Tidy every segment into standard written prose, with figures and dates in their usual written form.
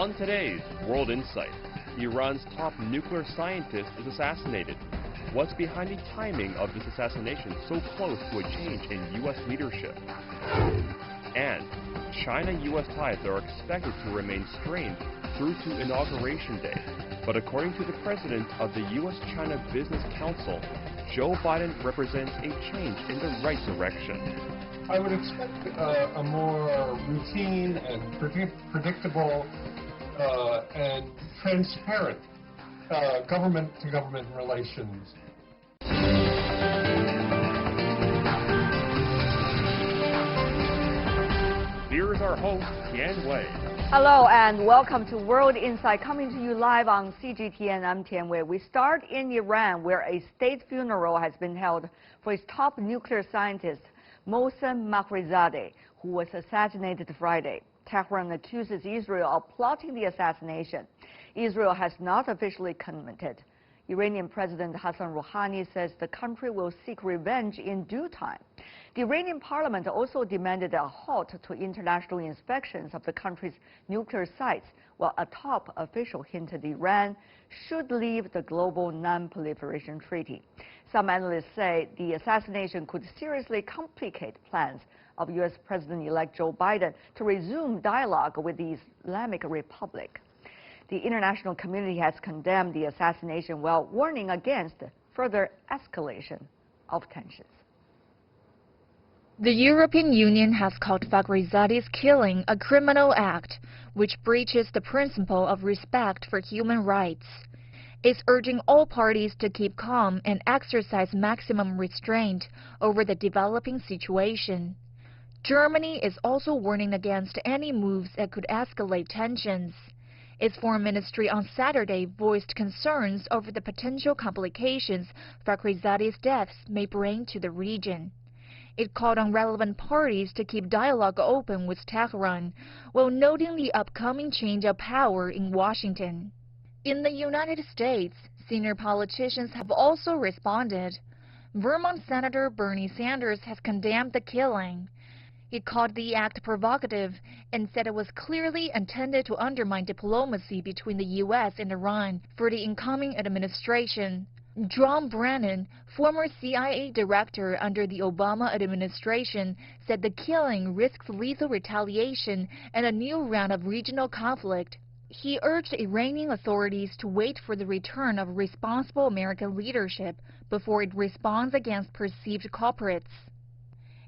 On today's World Insight, Iran's top nuclear scientist is assassinated. What's behind the timing of this assassination so close to a change in U.S. leadership? And China-U.S. ties are expected to remain strained through to Inauguration Day. But according to the president of the U.S.-China Business Council, Joe Biden represents a change in the right direction. I would expect a more routine and predictable and transparent government-to-government relations. Here is our host, Tian Wei. Hello and welcome to World Insight, coming to you live on CGTN. I'm Tian Wei. We start in Iran, where a state funeral has been held for its top nuclear scientist, Mohsen Fakhrizadeh, who was assassinated Friday. Tehran accuses Israel of plotting the assassination. Israel has not officially commented. Iranian President Hassan Rouhani says the country will seek revenge in due time. The Iranian parliament also demanded a halt to international inspections of the country's nuclear sites, while a top official hinted Iran should leave the global non-proliferation treaty. Some analysts say the assassination could seriously complicate plans of U.S. President-elect Joe Biden to resume dialogue with the Islamic Republic. The international community has condemned the assassination while warning against further escalation of tensions. The European Union has called Fakhrizadeh's killing a criminal act, which breaches the principle of respect for human rights. It's urging all parties to keep calm and exercise maximum restraint over the developing situation. Germany is also warning against any moves that could escalate tensions. Its foreign ministry on Saturday voiced concerns over the potential complications Fakhrizadeh's deaths may bring to the region. It called on relevant parties to keep dialogue open with Tehran, while noting the upcoming change of power in Washington. In the United States, senior politicians have also responded. Vermont Senator Bernie Sanders has condemned the killing. He called the act provocative and said it was clearly intended to undermine diplomacy between the U.S. and Iran for the incoming administration. John Brennan, former CIA director under the Obama administration, said the killing risks lethal retaliation and a new round of regional conflict. He urged Iranian authorities to wait for the return of responsible American leadership before it responds against perceived culprits.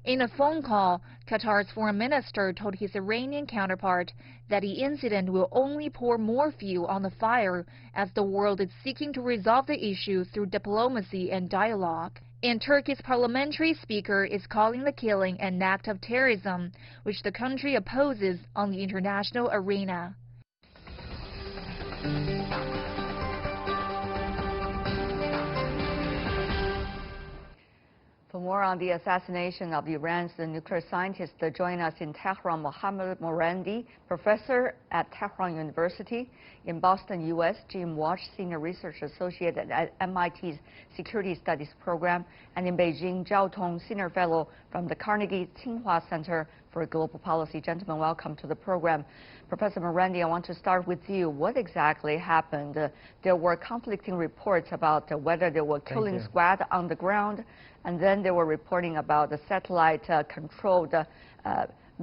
In a phone call, Qatar's foreign minister told his Iranian counterpart that the incident will only pour more fuel on the fire as the world is seeking to resolve the issue through diplomacy and dialogue. And Turkey's parliamentary speaker is calling the killing an act of terrorism, which the country opposes on the international arena. For more on the assassination of Iran's nuclear scientist, join us in Tehran, Mohammad Morandi, professor at Tehran University, in Boston, U.S., Jim Walsh, senior research associate at MIT's Security Studies program, and in Beijing, Zhao Tong, senior fellow from the Carnegie Tsinghua Center for Global Policy. Gentlemen, welcome to the program. Professor Morandi, I want to start with you. What exactly happened? There were conflicting reports about whether there were killing squad on the ground, and then they were reporting about the satellite-controlled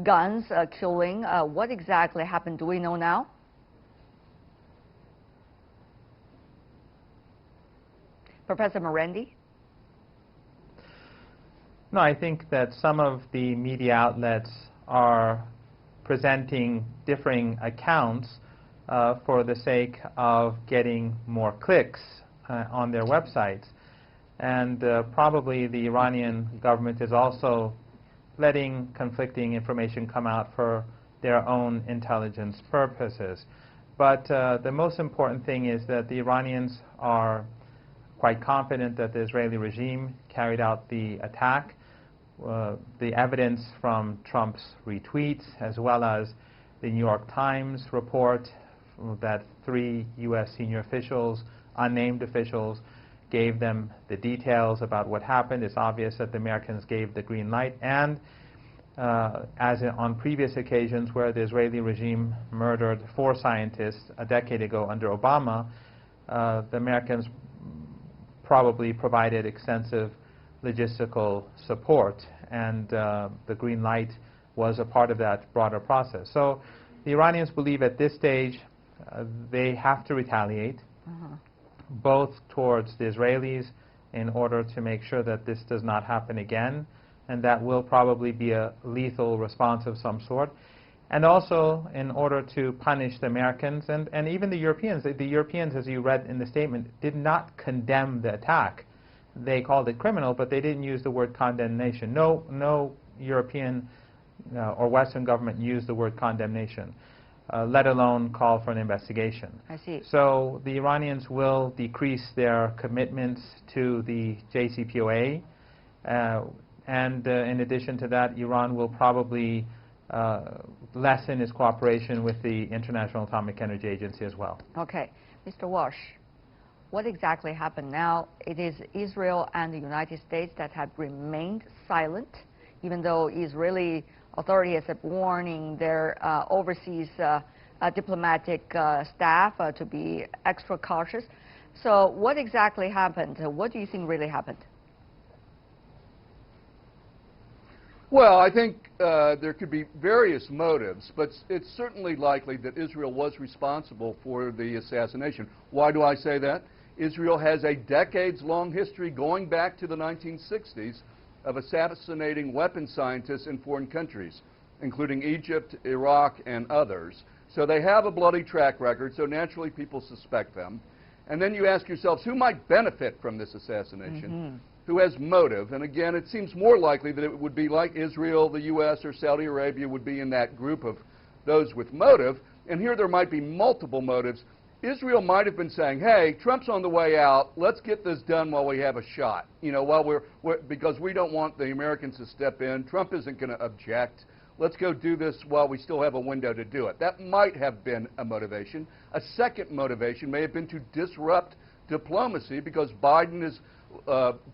guns killing. What exactly happened? Do we know now? Professor Morandi? No, I think that some of the media outlets are presenting differing accounts for the sake of getting more clicks on their websites. And probably the Iranian government is also letting conflicting information come out for their own intelligence purposes. But the most important thing is that the Iranians are quite confident that the Israeli regime carried out the attack. The evidence from Trump's retweets, as well as the New York Times report that 3 U.S. senior officials, unnamed officials, gave them the details about what happened. It's obvious that the Americans gave the green light. And as on previous occasions where the Israeli regime murdered 4 scientists a decade ago under Obama, the Americans probably provided extensive logistical support, and the green light was a part of that broader process. So the Iranians believe at this stage they have to retaliate, both towards the Israelis in order to make sure that this does not happen again, and that will probably be a lethal response of some sort, and also in order to punish the Americans and even the Europeans. The Europeans, as you read in the statement, did not condemn the attack. They called it criminal, but they didn't use the word condemnation. No European or Western government used the word condemnation, let alone call for an investigation. I see. So the Iranians will decrease their commitments to the JCPOA, and in addition to that, Iran will probably lessen its cooperation with the International Atomic Energy Agency as well. Okay. Mr. Walsh, what exactly happened now? It is Israel and the United States that have remained silent, even though Israeli authorities have warning their overseas diplomatic staff to be extra cautious. So what exactly happened? What do you think really happened? Well, I think there could be various motives, but it's certainly likely that Israel was responsible for the assassination. Why do I say that? Israel has a decades-long history going back to the 1960s of assassinating weapons scientists in foreign countries, including Egypt, Iraq, and others. So they have a bloody track record, so naturally people suspect them. And then you ask yourselves, who might benefit from this assassination? Who has motive? And again, it seems more likely that it would be like Israel, the U.S., or Saudi Arabia would be in that group of those with motive. And here there might be multiple motives. Israel might have been saying, hey, Trump's on the way out, let's get this done while we have a shot. You know, while because we don't want the Americans to step in. Trump isn't going to object. Let's go do this while we still have a window to do it. That might have been a motivation. A second motivation may have been to disrupt diplomacy, because Biden is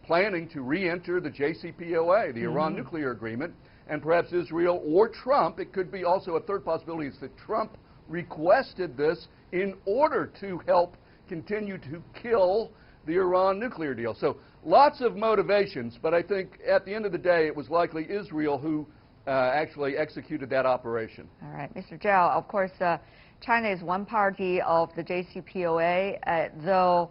planning to re-enter the JCPOA, the Iran nuclear agreement, and perhaps Israel or Trump. It could be also a third possibility is that Trump requested this in order to help continue to kill the Iran nuclear deal. So lots of motivations, but I think at the end of the day it was likely Israel who actually executed that operation. All right. Mr. Zhao, of course, China is one party of the JCPOA, though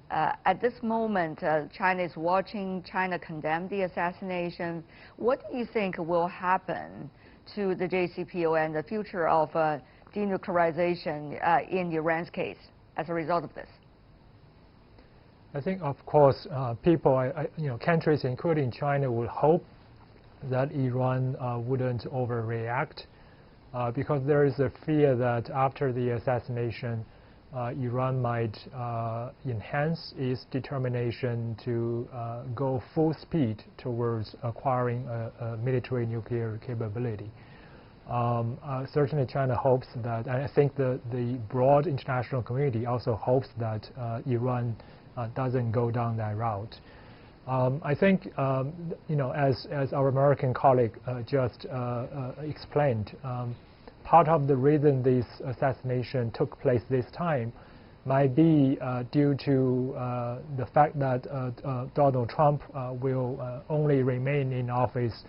at this moment China is watching China condemn the assassination. What do you think will happen to the JCPOA and the future of denuclearization in Iran's case as a result of this? I think, of course, people, countries including China would hope that Iran wouldn't overreact, because there is a fear that after the assassination, Iran might enhance its determination to go full speed towards acquiring a military nuclear capability. Certainly China hopes that, and I think the broad international community also hopes that Iran doesn't go down that route. I think, as our American colleague just explained, part of the reason this assassination took place this time might be due to the fact that Donald Trump will only remain in office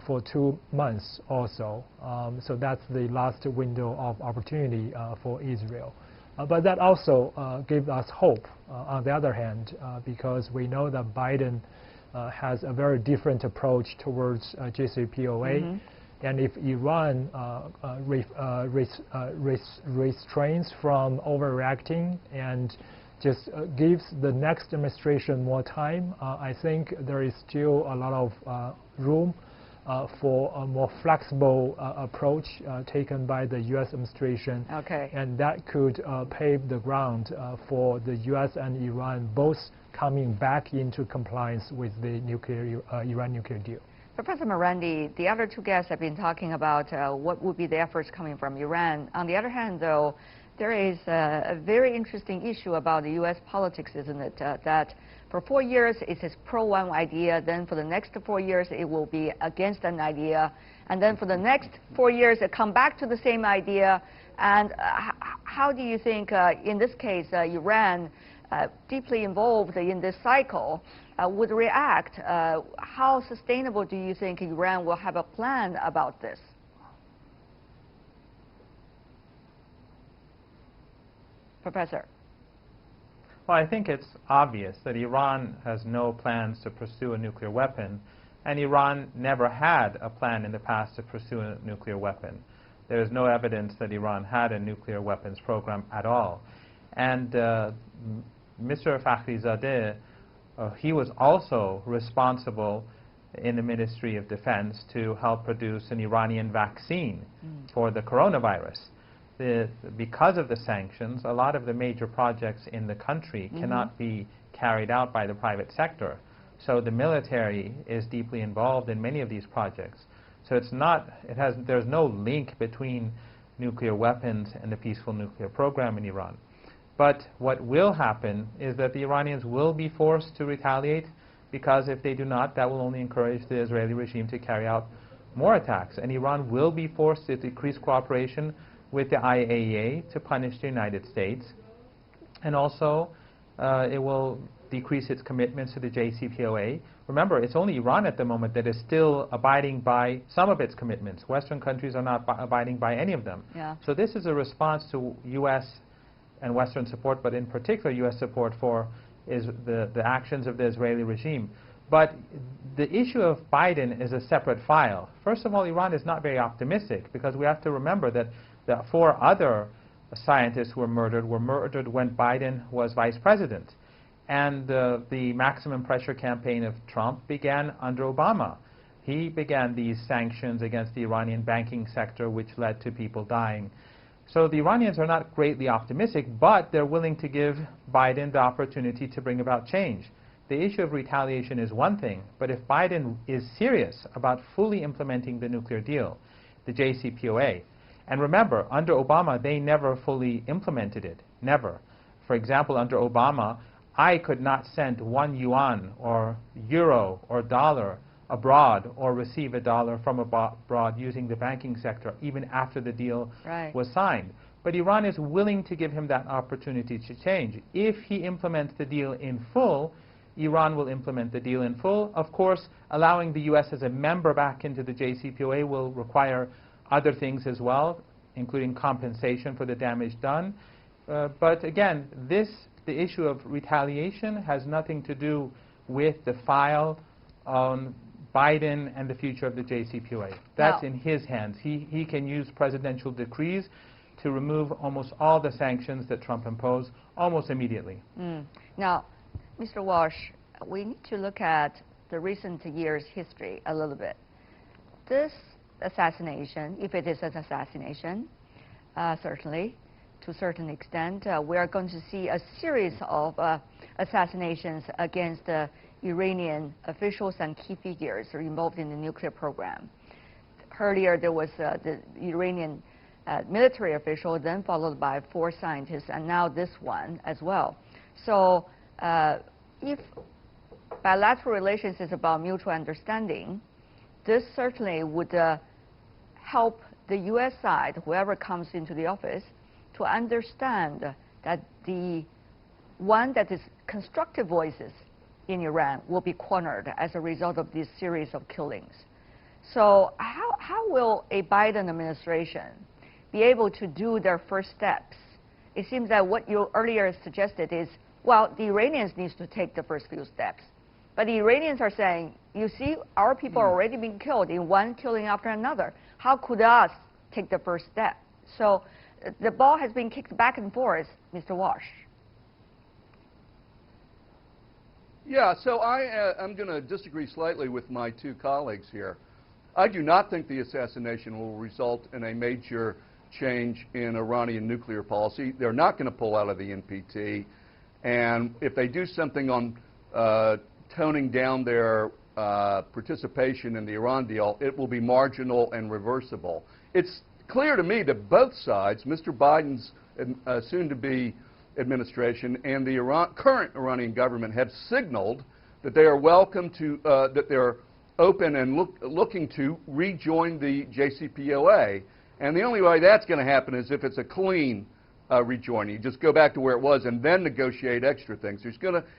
for 2 months or so. So that's the last window of opportunity for Israel. But that also gives us hope, on the other hand, because we know that Biden has a very different approach towards JCPOA. And if Iran restrains from overreacting and just gives the next administration more time, I think there is still a lot of room for a more flexible approach taken by the U.S. administration. Okay. And that could pave the ground for the U.S. and Iran both coming back into compliance with the Iran nuclear deal. Professor Morandi, the other two guests have been talking about what would be the efforts coming from Iran. On the other hand, though, there is a very interesting issue about the U.S. politics, isn't it? That for 4 years it is pro one idea, then for the next 4 years it will be against an idea, and then for the next 4 years, come back to the same idea. And how do you think, in this case, Iran, deeply involved in this cycle, would react? How sustainable do you think Iran will have a plan about this? Professor. Well, I think it's obvious that Iran has no plans to pursue a nuclear weapon, and Iran never had a plan in the past to pursue a nuclear weapon. There is no evidence that Iran had a nuclear weapons program at all. And Mr. Fakhrizadeh, he was also responsible in the Ministry of Defense to help produce an Iranian vaccine for the coronavirus. Because of the sanctions, a lot of the major projects in the country cannot be carried out by the private sector. So the military is deeply involved in many of these projects. So there's no link between nuclear weapons and the peaceful nuclear program in Iran. But what will happen is that the Iranians will be forced to retaliate, because if they do not, that will only encourage the Israeli regime to carry out more attacks. And Iran will be forced to decrease cooperation with the IAEA to punish the United States. And also, it will decrease its commitments to the JCPOA. Remember, it's only Iran at the moment that is still abiding by some of its commitments. Western countries are not abiding by any of them. Yeah. So this is a response to U.S. and Western support, but in particular U.S. support for the actions of the Israeli regime. But the issue of Biden is a separate file. First of all, Iran is not very optimistic, because we have to remember that the 4 other scientists who were murdered when Biden was vice president. And the maximum pressure campaign of Trump began under Obama. He began these sanctions against the Iranian banking sector, which led to people dying. So the Iranians are not greatly optimistic, but they're willing to give Biden the opportunity to bring about change. The issue of retaliation is one thing, but if Biden is serious about fully implementing the nuclear deal, the JCPOA, and remember, under Obama, they never fully implemented it. Never. For example, under Obama, I could not send 1 yuan or euro or dollar abroad or receive $1 from abroad using the banking sector, even after the deal was signed. But Iran is willing to give him that opportunity to change. If he implements the deal in full, Iran will implement the deal in full. Of course, allowing the U.S. as a member back into the JCPOA will require other things as well, including compensation for the damage done. But again, the issue of retaliation has nothing to do with the file on Biden and the future of the JCPOA. That's in his hands. He can use presidential decrees to remove almost all the sanctions that Trump imposed almost immediately. Now, Mr. Walsh, we need to look at the recent years' history a little bit. This assassination, if it is an assassination, certainly, to a certain extent, we are going to see a series of assassinations against Iranian officials and key figures involved in the nuclear program. Earlier, there was the Iranian military official, then followed by 4 scientists, and now this one as well. So if bilateral relations is about mutual understanding, this certainly would help the U.S. side, whoever comes into the office, to understand that the one that is constructive voices in Iran will be cornered as a result of this series of killings. So how will a Biden administration be able to do their first steps? It seems that what you earlier suggested is, well, the Iranians need to take the first few steps. But the Iranians are saying, you see, our people are already being killed in one killing after another. How could us take the first step? So the ball has been kicked back and forth, Mr. Walsh. Yeah, so I'm going to disagree slightly with my 2 colleagues here. I do not think the assassination will result in a major change in Iranian nuclear policy. They're not going to pull out of the NPT. And if they do something on toning down their participation in the Iran deal, it will be marginal and reversible. It's clear to me that both sides, Mr. Biden's soon-to-be administration and the current Iranian government, have signaled that they are welcome to, that they're open and looking to rejoin the JCPOA. And the only way that's going to happen is if it's a clean rejoining. You just go back to where it was and then negotiate extra things.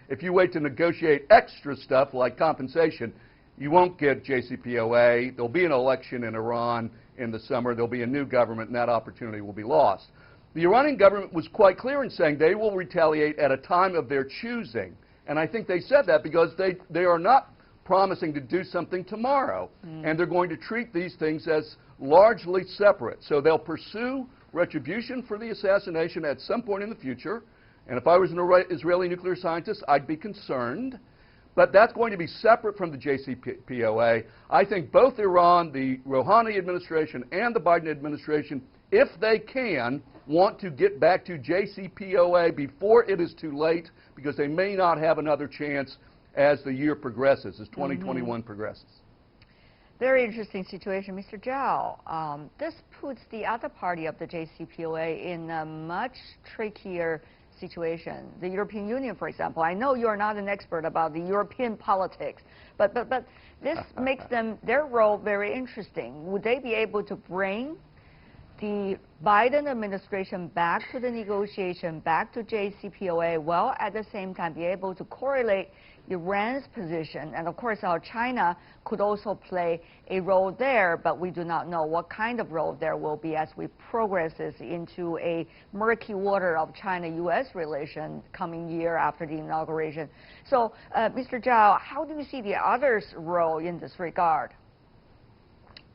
If you wait to negotiate extra stuff like compensation, you won't get JCPOA. There'll be an election in Iran in the summer. There'll be a new government, and that opportunity will be lost. The Iranian government was quite clear in saying they will retaliate at a time of their choosing. And I think they said that because they are not promising to do something tomorrow. And they're going to treat these things as largely separate. So they'll pursue retribution for the assassination at some point in the future. And if I was an Israeli nuclear scientist, I'd be concerned. But that's going to be separate from the JCPOA. I think both Iran, the Rouhani administration, and the Biden administration, if they can, want to get back to JCPOA before it is too late, because they may not have another chance as the year progresses, as 2021 progresses. Very interesting situation, Mr. Zhao. This puts the other party of the JCPOA in a much trickier situation. The European Union, for example. I know you are not an expert about the European politics, but this makes their role very interesting. Would they be able to bring the Biden administration back to the negotiation, back to JCPOA, while at the same time be able to correlate Iran's position? And of course, how China could also play a role there, but we do not know what kind of role there will be as we progress into a murky water of China-U.S. relations coming year after the inauguration. So, Mr. Zhao, how do you see the others' role in this regard?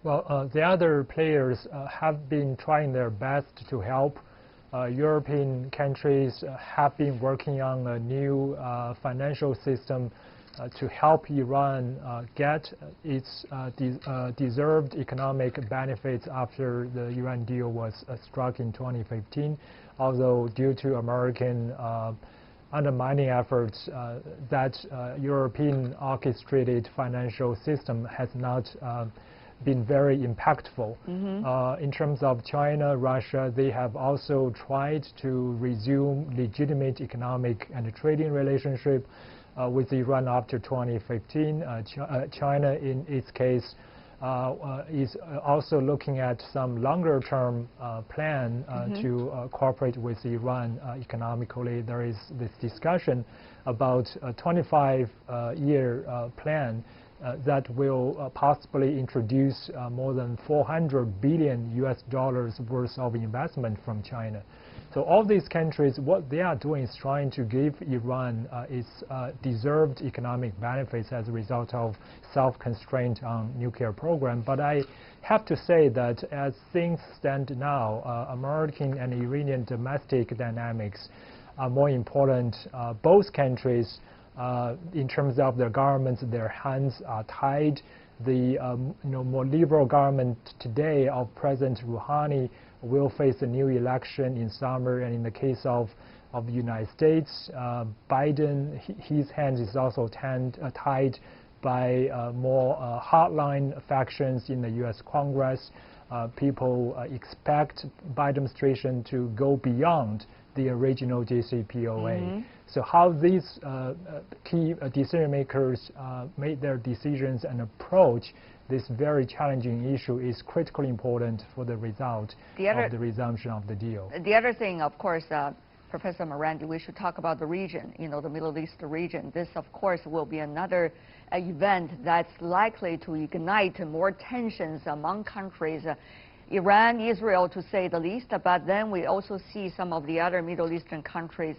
Well, the other players have been trying their best to help. European countries have been working on a new financial system to help Iran get its deserved economic benefits after the Iran deal was struck in 2015. Although due to American undermining efforts, that European orchestrated financial system has not been very impactful. In terms of China, Russia, they have also tried to resume legitimate economic and trading relationship with Iran after 2015. China, in its case, is also looking at some longer-term plan to cooperate with Iran economically. There is this discussion about a 25-year plan that will possibly introduce more than $400 billion worth of investment from China. So all these countries, what they are doing is trying to give Iran its deserved economic benefits as a result of self-constraint on nuclear program. But I have to say that as things stand now, American and Iranian domestic dynamics are more important. Both countries, in terms of their governments, their hands are tied. The more liberal government today of President Rouhani will face a new election in summer, and in the case of the United States, Biden, his hands is also tied by more hardline factions in the U.S. Congress. People expect Biden administration to go beyond the original JCPOA. So how these key decision makers made their decisions and approach this very challenging issue is critically important for the result of the resumption of the deal. The other thing, of course, Professor Morandi, we should talk about the region, the Middle East region. This, of course, will be another event that's likely to ignite more tensions among countries. Iran, Israel, to say the least, but then we also see some of the other Middle Eastern countries,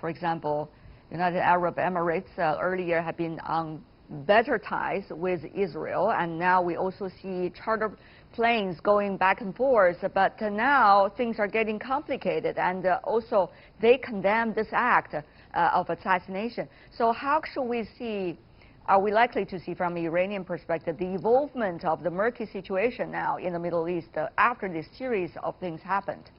for example, United Arab Emirates earlier have been on better ties with Israel, and now we also see charter planes going back and forth, but now things are getting complicated, and also they condemn this act of assassination. So how should we see, are we likely to see from an Iranian perspective the evolvement of the murky situation now in the Middle East after this series of things happened?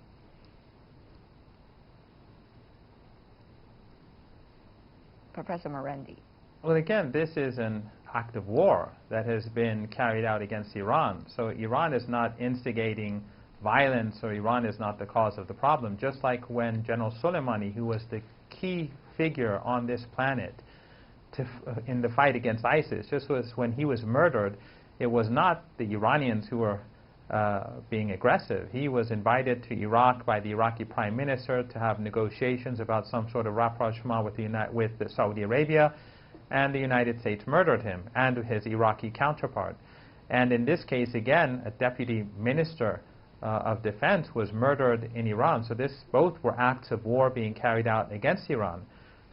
Professor Morandi. Well, again, this is an act of war that has been carried out against Iran. So Iran is not instigating violence, or Iran is not the cause of the problem. Just like when General Soleimani, who was the key figure on this planet, in the fight against ISIS. Just as when he was murdered, it was not the Iranians who were being aggressive. He was invited to Iraq by the Iraqi Prime Minister to have negotiations about some sort of rapprochement with Saudi Arabia, and the United States murdered him and his Iraqi counterpart. And in this case, again, a deputy minister of defense was murdered in Iran. So both were acts of war being carried out against Iran.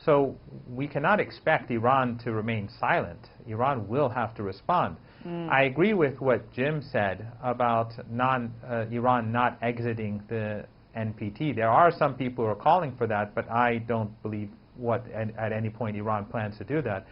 So we cannot expect Iran to remain silent. Iran will have to respond. I agree with what Jim said about Iran not exiting the NPT. There are some people who are calling for that, but I don't believe at any point Iran plans to do that.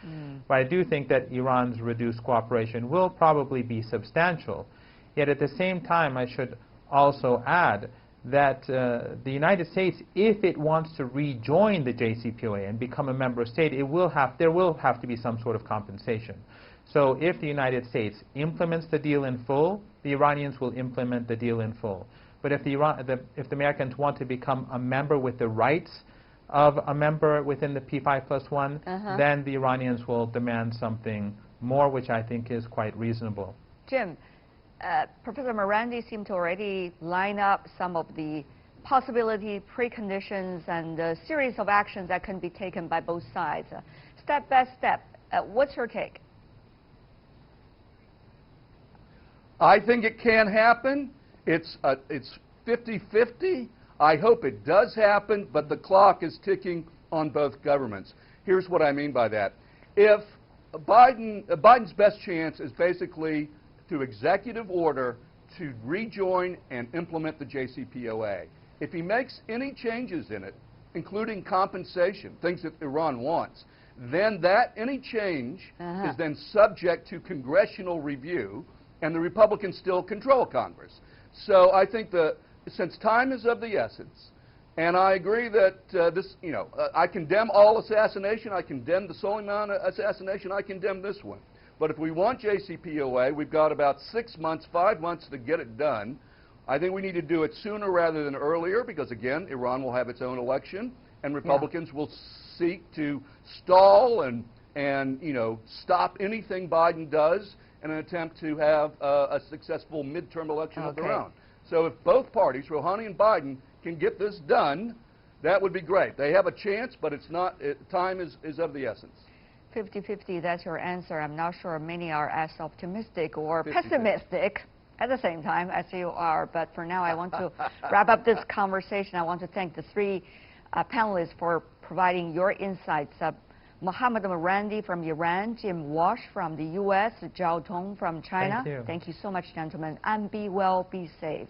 But I do think that Iran's reduced cooperation will probably be substantial. Yet at the same time, I should also add that the United States, if it wants to rejoin the JCPOA and become a member state, there will have to be some sort of compensation. So if the United States implements the deal in full, the Iranians will implement the deal in full. But if the Americans want to become a member with the rights of a member within the P5+1, then the Iranians will demand something more, which I think is quite reasonable. Jim, Professor Morandi seemed to already line up some of the possibility, preconditions, and a series of actions that can be taken by both sides. Step by step, what's your take? I think it can happen. It's 50-50. I hope it does happen, but the clock is ticking on both governments. Here's what I mean by that. If Biden's best chance is basically through executive order to rejoin and implement the JCPOA. If he makes any changes in it, including compensation, things that Iran wants, then any change is then subject to congressional review, and the Republicans still control Congress. So I think since time is of the essence, and I agree that I condemn all assassination, I condemn the Soleimani assassination, I condemn this one. But if we want JCPOA, we've got about 6 months, 5 months to get it done. I think we need to do it sooner rather than earlier because, again, Iran will have its own election, and Republicans will seek to stall and stop anything Biden does in an attempt to have a successful midterm election of their own. So if both parties, Rouhani and Biden, can get this done, that would be great. They have a chance, but it's not. Time is of the essence. 50-50, that's your answer. I'm not sure many are as optimistic or pessimistic at the same time as you are. But for now, I want to wrap up this conversation. I want to thank the three panelists for providing your insights. Mohammad Morandi from Iran, Jim Walsh from the U.S., Zhao Tong from China. Thank you. Thank you so much, gentlemen. And be well, be safe.